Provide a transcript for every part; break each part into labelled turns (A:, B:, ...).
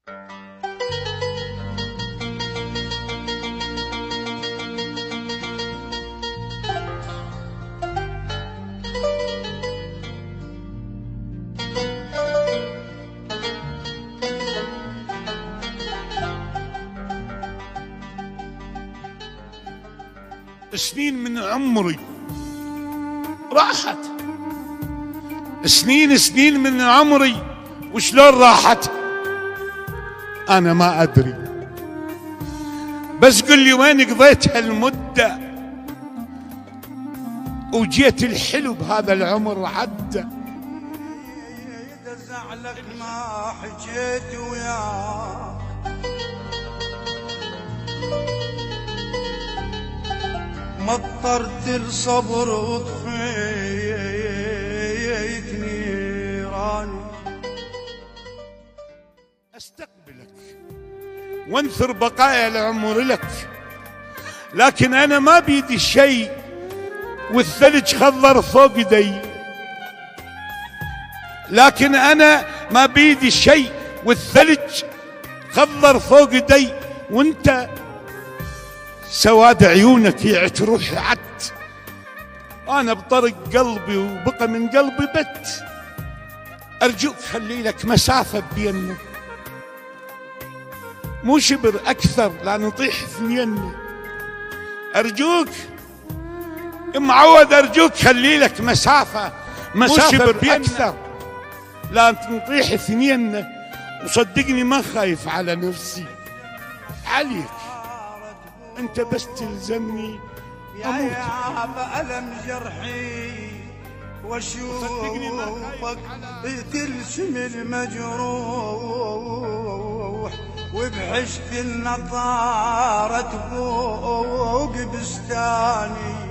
A: سنين من عمري راحت، سنين من عمري، وشلون راحت أنا ما أدري. بس قل لي وين قضيت هالمدة وجيت الحلو بهذا العمر عدى.
B: إذا زعلك ما حجيت وياك مطرت الصبر وطفيت نيراني.
A: استقبلك وانثر بقايا العمر لك، لكن انا ما بيدي شيء والثلج خضر فوق يدي، لكن انا ما بيدي شيء والثلج خضر فوق يدي، وانت سواد عيونك يعت روحي عد. انا بطرق قلبي وبقى من قلبي بت. ارجوك خلي لك مسافة بيننا، مو شبر اكثر لا نطيح اثنين. ارجوك معود، ارجوك خلي لك مسافة اكثر لا نطيح اثنين. وصدقني ما خايف على نفسي عليك، انت بس تلزمني اموت.
B: يا بألم جرحي واشوفك تلشم المجروح، وبحشت النظارة تفوق بستاني.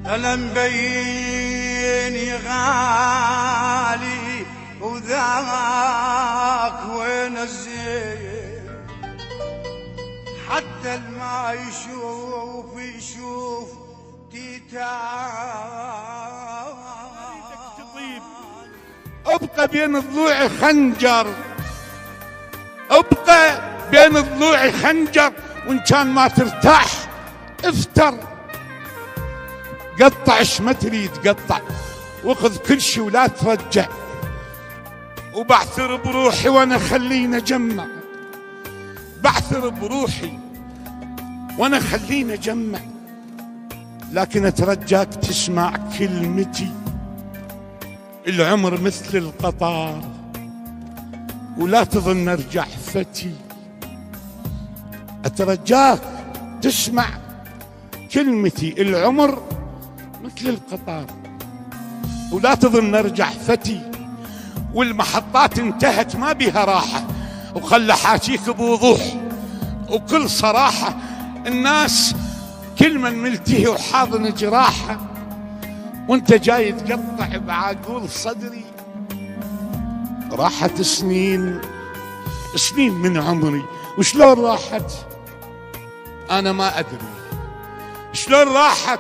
B: ألم بين غالي وذاك وين الزين، حتى الما يشوف
A: تطيب. ابقى بين ضلوعي خنجر، ابقى بين ضلوعي خنجر، وان كان ما ترتاح افتر. قطع ايش ما تريد قطع، واخذ كل شي ولا ترجع. وبعثر بروحي وانا خلينا اجمع، بعثر بروحي وانا خلينا اجمع، لكن اترجاك تسمع كلمتي. العمر مثل القطار ولا تظن ارجع فتي. اترجاك تسمع كلمتي، العمر مثل القطار ولا تظن ارجع فتي. والمحطات انتهت ما بيها راحة، وخل حاجيك بوضوح وكل صراحة. الناس كل من ملتهي وحاضن جراحة، وانت جاي تقطع بعقول صدري. راحت سنين من عمري، وشلون راحت انا ما ادري. شلون راحت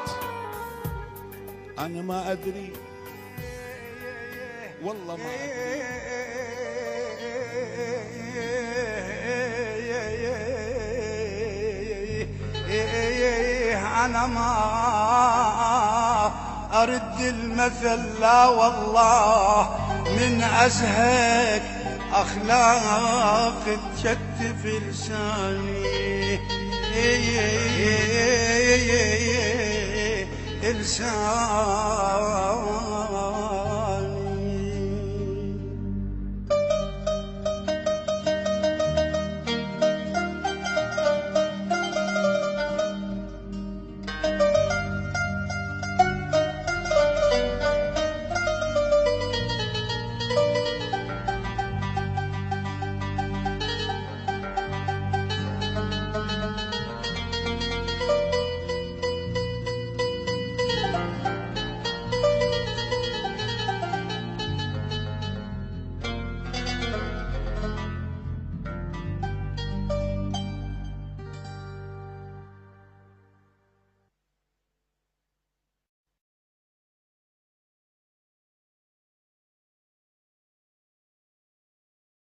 A: أنا ما أدري، والله ما أدري.
B: أنا ما أرد المثل، لا والله من أزهق أخلاق تشتف لساني. إرسال